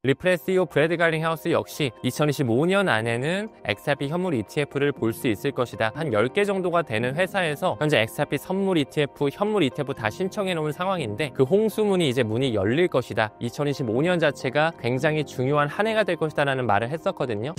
리플의 CEO 브래드 갈링하우스 역시 2025년 안에는 XRP 현물 ETF를 볼 수 있을 것이다. 한 10개 정도가 되는 회사에서 현재 XRP 선물 ETF, 현물 ETF 다 신청해 놓은 상황인데 그 홍수문이 이제 문이 열릴 것이다. 2025년 자체가 굉장히 중요한 한 해가 될 것이다 라는 말을 했었거든요.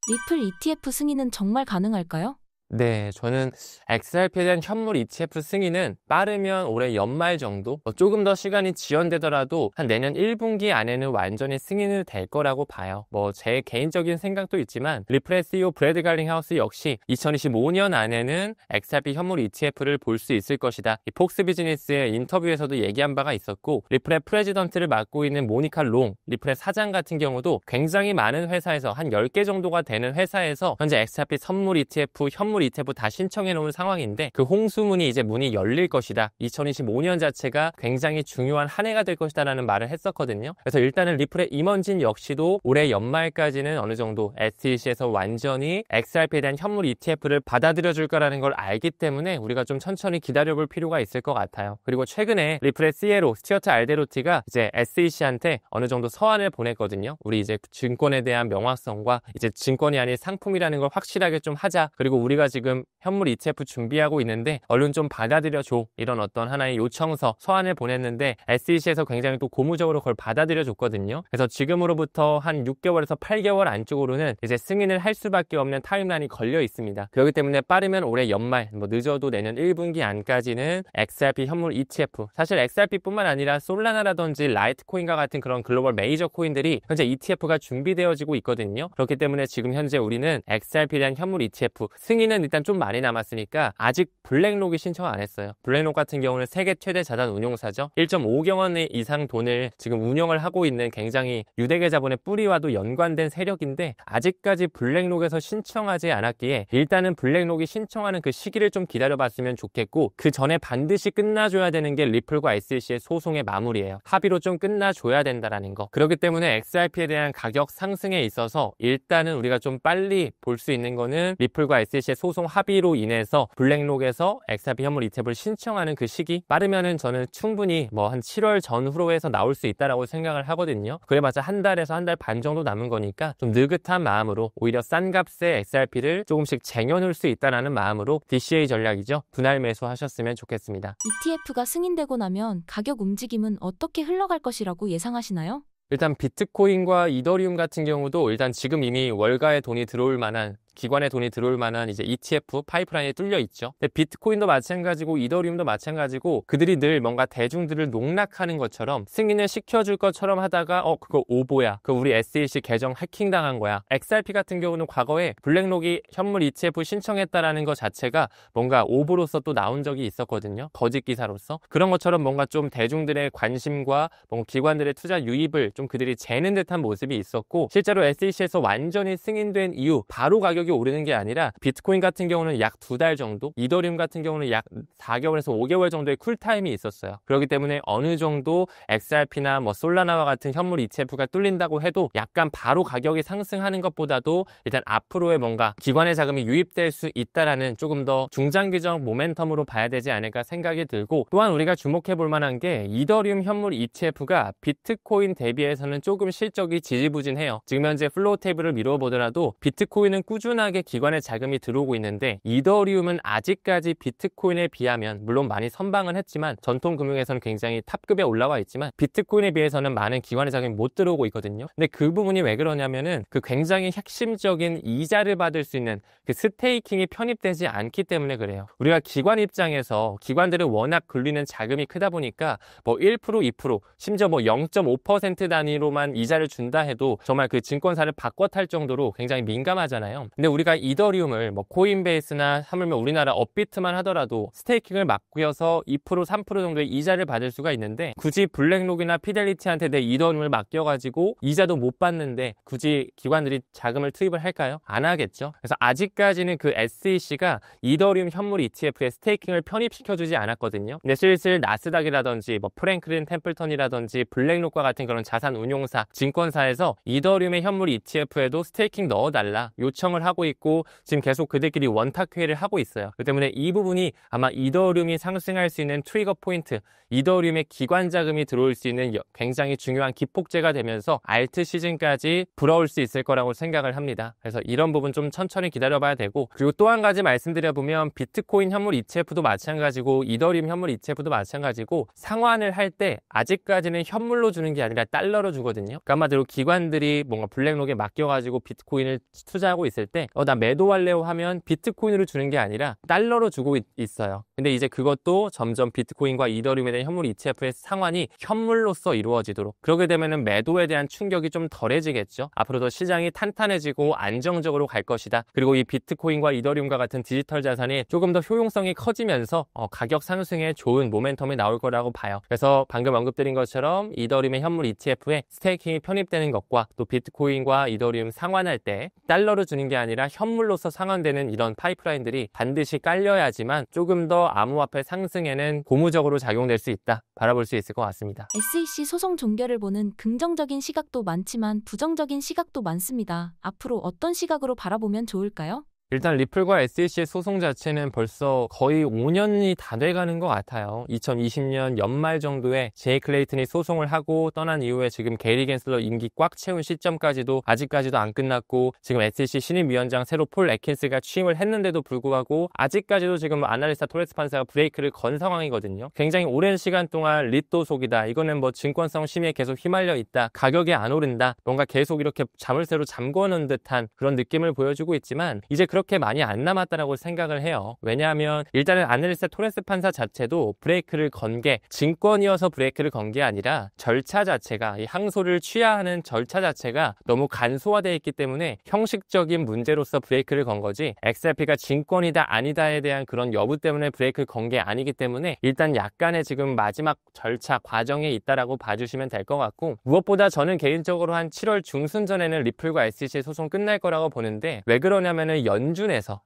리플 ETF 승인은 정말 가능할까요? 네, 저는 XRP에 대한 현물 ETF 승인은 빠르면 올해 연말 정도, 조금 더 시간이 지연되더라도 한 내년 1분기 안에는 완전히 승인이 될 거라고 봐요. 제 개인적인 생각도 있지만 리플의 CEO 브래드 갈링하우스 역시 2025년 안에는 XRP 현물 ETF를 볼 수 있을 것이다. 이 폭스 비즈니스의 인터뷰에서도 얘기한 바가 있었고, 리플의 프레지던트를 맡고 있는 모니카 롱, 리플의 사장 같은 경우도 굉장히 많은 회사에서 한 10개 정도가 되는 회사에서 현재 XRP 선물 ETF, 현물 ETF 다 신청해 놓은 상황인데 그 홍수문이 이제 문이 열릴 것이다. 2025년 자체가 굉장히 중요한 한 해가 될 것이다 라는 말을 했었거든요. 그래서 일단은 리플의 임원진 역시도 올해 연말까지는 어느 정도 SEC에서 완전히 XRP에 대한 현물 ETF를 받아들여 줄 거라는 걸 알기 때문에 우리가 좀 천천히 기다려볼 필요가 있을 것 같아요. 그리고 최근에 리플의 CLO 스튜어트 알데로티가 이제 SEC한테 어느 정도 서한을 보냈거든요. 우리 이제 증권에 대한 명확성과 이제 증권이 아닌 상품이라는 걸 확실하게 좀 하자. 그리고 우리가 지금 현물 ETF 준비하고 있는데 얼른 좀 받아들여줘. 이런 어떤 하나의 요청서, 서한을 보냈는데 SEC에서 굉장히 또 고무적으로 그걸 받아들여줬거든요. 그래서 지금으로부터 한 6개월에서 8개월 안쪽으로는 이제 승인을 할 수밖에 없는 타임라인이 걸려 있습니다. 그렇기 때문에 빠르면 올해 연말, 늦어도 내년 1분기 안까지는 XRP 현물 ETF, 사실 XRP뿐만 아니라 솔라나라든지 라이트코인과 같은 그런 글로벌 메이저 코인들이 현재 ETF가 준비되어지고 있거든요. 그렇기 때문에 지금 현재 우리는 XRP에 대한 현물 ETF 승인은 일단 좀 많이 남았으니까 아직 블랙록이 신청 안 했어요. 블랙록 같은 경우는 세계 최대 자산 운용사죠. 1.5경 원 이상 돈을 지금 운영을 하고 있는 굉장히 유대계 자본의 뿌리와도 연관된 세력인데 아직까지 블랙록에서 신청하지 않았기에 일단은 블랙록이 신청하는 그 시기를 좀 기다려봤으면 좋겠고, 그 전에 반드시 끝나줘야 되는 게 리플과 SEC의 소송의 마무리예요. 합의로 좀 끝나줘야 된다라는 거. 그렇기 때문에 XRP에 대한 가격 상승에 있어서 일단은 우리가 좀 빨리 볼 수 있는 거는 리플과 SEC의 소송 합의로 인해서 블랙록에서 XRP 현물 ETF를 신청하는 그 시기, 빠르면은 저는 충분히 한 7월 전후로 해서 나올 수 있다라고 생각을 하거든요. 그래봤자 한 달에서 한 달 반 정도 남은 거니까 좀 느긋한 마음으로 오히려 싼 값에 XRP를 조금씩 쟁여놓을 수 있다라는 마음으로 DCA 전략이죠. 분할 매수하셨으면 좋겠습니다. ETF가 승인되고 나면 가격 움직임은 어떻게 흘러갈 것이라고 예상하시나요? 일단 비트코인과 이더리움 같은 경우도 일단 지금 이미 월가에 돈이 들어올 만한, 기관에 돈이 들어올 만한 이제 ETF 파이프라인이 뚫려 있죠. 근데 비트코인도 마찬가지고 이더리움도 마찬가지고 그들이 늘 뭔가 대중들을 농락하는 것처럼 승인을 시켜줄 것처럼 하다가 그거 오보야, 그 우리 SEC 계정 해킹당한 거야. XRP 같은 경우는 과거에 블랙록이 현물 ETF 신청했다라는 것 자체가 뭔가 오보로서 또 나온 적이 있었거든요. 거짓 기사로서. 그런 것처럼 뭔가 좀 대중들의 관심과 뭔가 기관들의 투자 유입을 좀 그들이 재는 듯한 모습이 있었고, 실제로 SEC에서 완전히 승인된 이후 바로 가격이 오르는 게 아니라 비트코인 같은 경우는 약 2달 정도, 이더리움 같은 경우는 약 4개월에서 5개월 정도의 쿨타임이 있었어요. 그렇기 때문에 어느 정도 XRP나 솔라나와 같은 현물 ETF가 뚫린다고 해도 약간 바로 가격이 상승하는 것보다도 일단 앞으로의 뭔가 기관의 자금이 유입될 수 있다라는 조금 더 중장기적 모멘텀으로 봐야 되지 않을까 생각이 들고, 또한 우리가 주목해 볼 만한 게 이더리움 현물 ETF가 비트코인 대비해서는 조금 실적이 지지부진해요. 지금 현재 플로우 테이블을 미뤄보더라도 비트코인은 꾸준하게 기관의 자금이 들어오고 있는데 이더리움은 아직까지 비트코인에 비하면, 물론 많이 선방은 했지만 전통 금융에서는 굉장히 탑급에 올라와 있지만 비트코인에 비해서는 많은 기관의 자금이 못 들어오고 있거든요. 근데 그 부분이 왜 그러냐면은 그 굉장히 핵심적인 이자를 받을 수 있는 그 스테이킹이 편입되지 않기 때문에 그래요. 우리가 기관 입장에서 기관들은 워낙 굴리는 자금이 크다 보니까 1%, 2%, 심지어 0.5% 단위로만 이자를 준다 해도 정말 그 증권사를 바꿔 탈 정도로 굉장히 민감하잖아요. 근데 우리가 이더리움을 코인베이스나 하물며 우리나라 업비트만 하더라도 스테이킹을 맡겨서 2%, 3% 정도의 이자를 받을 수가 있는데, 굳이 블랙록이나 피델리티한테 내 이더리움을 맡겨가지고 이자도 못 받는데 굳이 기관들이 자금을 투입을 할까요? 안 하겠죠. 그래서 아직까지는 그 SEC가 이더리움 현물 ETF에 스테이킹을 편입시켜주지 않았거든요. 근데 슬슬 나스닥이라든지 프랭클린 템플턴이라든지 블랙록과 같은 그런 자산 운용사, 증권사에서 이더리움의 현물 ETF에도 스테이킹 넣어달라 요청을 하고 있고 지금 계속 그들끼리 원탁 회의를 하고 있어요. 그 때문에 이 부분이 아마 이더리움이 상승할 수 있는 트리거 포인트, 이더리움의 기관 자금이 들어올 수 있는 굉장히 중요한 기폭제가 되면서 알트 시즌까지 불어올 수 있을 거라고 생각을 합니다. 그래서 이런 부분 좀 천천히 기다려봐야 되고, 그리고 또 한 가지 말씀드려보면 비트코인 현물 ETF도 마찬가지고 이더리움 현물 ETF도 마찬가지고 상환을 할 때 아직까지는 현물로 주는 게 아니라 달러로 주거든요. 그러니까 한마디로 기관들이 뭔가 블랙록에 맡겨가지고 비트코인을 투자하고 있을 때 나 매도할래요 하면 비트코인으로 주는 게 아니라 달러로 주고 있어요. 근데 이제 그것도 점점 비트코인과 이더리움에 대한 현물 ETF의 상환이 현물로서 이루어지도록, 그러게 되면은 매도에 대한 충격이 좀 덜해지겠죠. 앞으로도 시장이 탄탄해지고 안정적으로 갈 것이다. 그리고 이 비트코인과 이더리움과 같은 디지털 자산이 조금 더 효용성이 커지면서 가격 상승에 좋은 모멘텀이 나올 거라고 봐요. 그래서 방금 언급드린 것처럼 이더리움의 현물 ETF에 스테이킹이 편입되는 것과 또 비트코인과 이더리움 상환할 때 달러로 주는 게 아니라 현물로서 상환되는 이런 파이프라인들이 반드시 깔려야지만 조금 더 암호화폐 상승에는 고무적으로 작용될 수 있다, 바라볼 수 있을 것 같습니다. SEC 소송 종결을 보는 긍정적인 시각도 많지만 부정적인 시각도 많습니다. 앞으로 어떤 시각으로 바라보면 좋을까요? 일단 리플과 SEC의 소송 자체는 벌써 거의 5년이 다 돼가는 것 같아요. 2020년 연말 정도에 제이 클레이튼이 소송을 하고 떠난 이후에 지금 게리 겐슬러 임기 꽉 채운 시점까지도 아직까지도 안 끝났고, 지금 SEC 신임위원장 새로 폴 애킨스가 취임을 했는데도 불구하고 아직까지도 지금 아날리스타 토레스 판사가 브레이크를 건 상황이거든요. 굉장히 오랜 시간 동안 릿도 속이다, 이거는 뭐 증권성 심의에 계속 휘말려 있다, 가격이 안 오른다, 뭔가 계속 이렇게 자물쇠로 잠궈놓은 듯한 그런 느낌을 보여주고 있지만 이제 그렇게 많이 안 남았다라고 생각을 해요. 왜냐하면 일단은 아날리스타 토레스 판사 자체도 브레이크를 건 게 증권이어서 브레이크를 건 게 아니라 절차 자체가, 이 항소를 취하하는 절차 자체가 너무 간소화되어 있기 때문에 형식적인 문제로서 브레이크를 건 거지, XRP가 증권이다 아니다에 대한 그런 여부 때문에 브레이크를 건 게 아니기 때문에 일단 약간의 지금 마지막 절차 과정에 있다라고 봐주시면 될 것 같고, 무엇보다 저는 개인적으로 한 7월 중순 전에는 리플과 SEC 소송 끝날 거라고 보는데, 왜 그러냐면은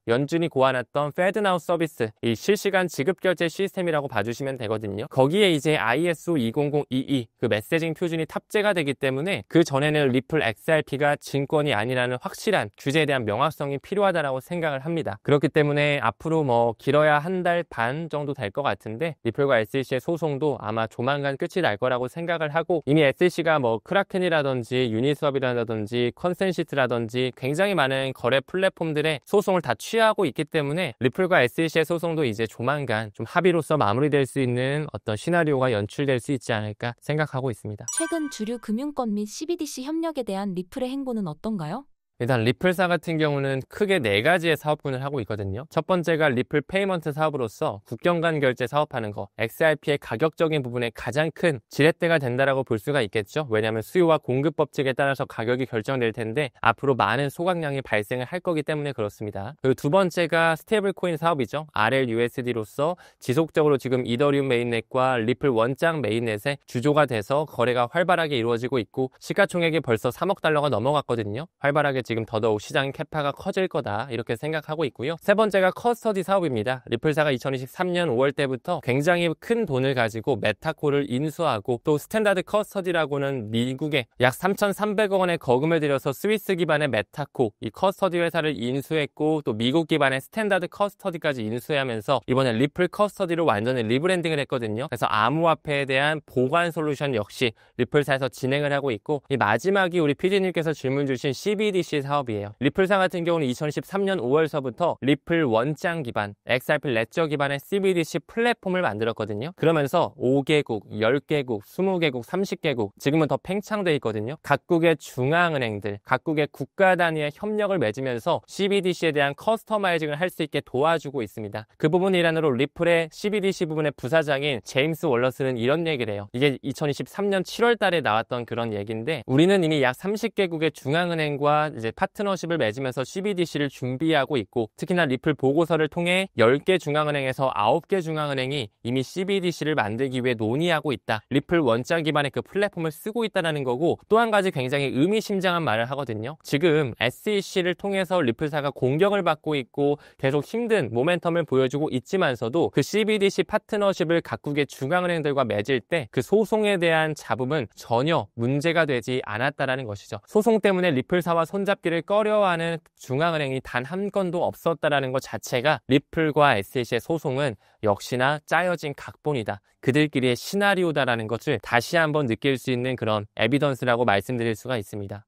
연준이 고안했던 페드나우 서비스, 이 실시간 지급 결제 시스템이라고 봐주시면 되거든요. 거기에 이제 ISO 20022 그 메시징 표준이 탑재가 되기 때문에 그 전에는 리플 XRP가 증권이 아니라는 확실한 규제에 대한 명확성이 필요하다라고 생각을 합니다. 그렇기 때문에 앞으로 뭐 길어야 한 달 반 정도 될 것 같은데 리플과 SEC의 소송도 아마 조만간 끝이 날 거라고 생각을 하고, 이미 SEC가 뭐 크라켄이라든지 유니스왑이라든지 컨센시스라든지 굉장히 많은 거래 플랫폼들의 소송을 다 취하고 있기 때문에 리플과 SEC의 소송도 이제 조만간 좀 합의로서 마무리될 수 있는 어떤 시나리오가 연출될 수 있지 않을까 생각하고 있습니다. 최근 주류 금융권 및 CBDC 협력에 대한 리플의 행보는 어떤가요? 일단 리플사 같은 경우는 크게 4가지의 사업군을 하고 있거든요. 첫 번째가 리플 페이먼트 사업으로서 국경 간 결제 사업하는 거, XRP의 가격적인 부분에 가장 큰 지렛대가 된다라고 볼 수가 있겠죠. 왜냐하면 수요와 공급 법칙에 따라서 가격이 결정될 텐데 앞으로 많은 소각량이 발생을 할 거기 때문에 그렇습니다. 그리고 두 번째가 스테이블 코인 사업이죠. RLUSD로서 지속적으로 지금 이더리움 메인넷과 리플 원장 메인넷의 주조가 돼서 거래가 활발하게 이루어지고 있고, 시가총액이 벌써 3억 달러가 넘어갔거든요. 활발하게 지금 더더욱 시장 캐파가 커질 거다, 이렇게 생각하고 있고요. 세 번째가 커스터디 사업입니다. 리플사가 2023년 5월 때부터 굉장히 큰 돈을 가지고 메타코를 인수하고, 또 스탠다드 커스터디라고는 미국에 약 3,300억 원의 거금을 들여서 스위스 기반의 메타코, 이 커스터디 회사를 인수했고, 또 미국 기반의 스탠다드 커스터디까지 인수하면서 이번에 리플 커스터디로 완전히 리브랜딩을 했거든요. 그래서 암호화폐에 대한 보관 솔루션 역시 리플사에서 진행을 하고 있고, 이 마지막이 우리 PD님께서 질문 주신 CBDC 사업이에요. 리플사 같은 경우는 2013년 5월서부터 리플 원장 기반, XRP 레저 기반의 CBDC 플랫폼을 만들었거든요. 그러면서 5개국, 10개국, 20개국, 30개국, 지금은 더 팽창돼 있거든요. 각국의 중앙은행들, 각국의 국가 단위의 협력을 맺으면서 CBDC에 대한 커스터마이징을 할 수 있게 도와주고 있습니다. 그 부분 일환으로 리플의 CBDC 부분의 부사장인 제임스 월러스는 이런 얘기를 해요. 이게 2023년 7월 달에 나왔던 그런 얘기인데, 우리는 이미 약 30개국의 중앙은행과 이제 파트너십을 맺으면서 CBDC를 준비하고 있고, 특히나 리플 보고서를 통해 10개 중앙은행에서 9개 중앙은행이 이미 CBDC를 만들기 위해 논의하고 있다. 리플 원장 기반의 그 플랫폼을 쓰고 있다는 거고, 또 한 가지 굉장히 의미심장한 말을 하거든요. 지금 SEC를 통해서 리플사가 공격을 받고 있고 계속 힘든 모멘텀을 보여주고 있지만서도 그 CBDC 파트너십을 각국의 중앙은행들과 맺을 때 그 소송에 대한 잡음은 전혀 문제가 되지 않았다라는 것이죠. 소송 때문에 리플사와 손잡 손잡기를 꺼려하는 중앙은행이 단 한 건도 없었다라는 것 자체가 리플과 SH의 소송은 역시나 짜여진 각본이다. 그들끼리의 시나리오다라는 것을 다시 한번 느낄 수 있는 그런 에비던스라고 말씀드릴 수가 있습니다.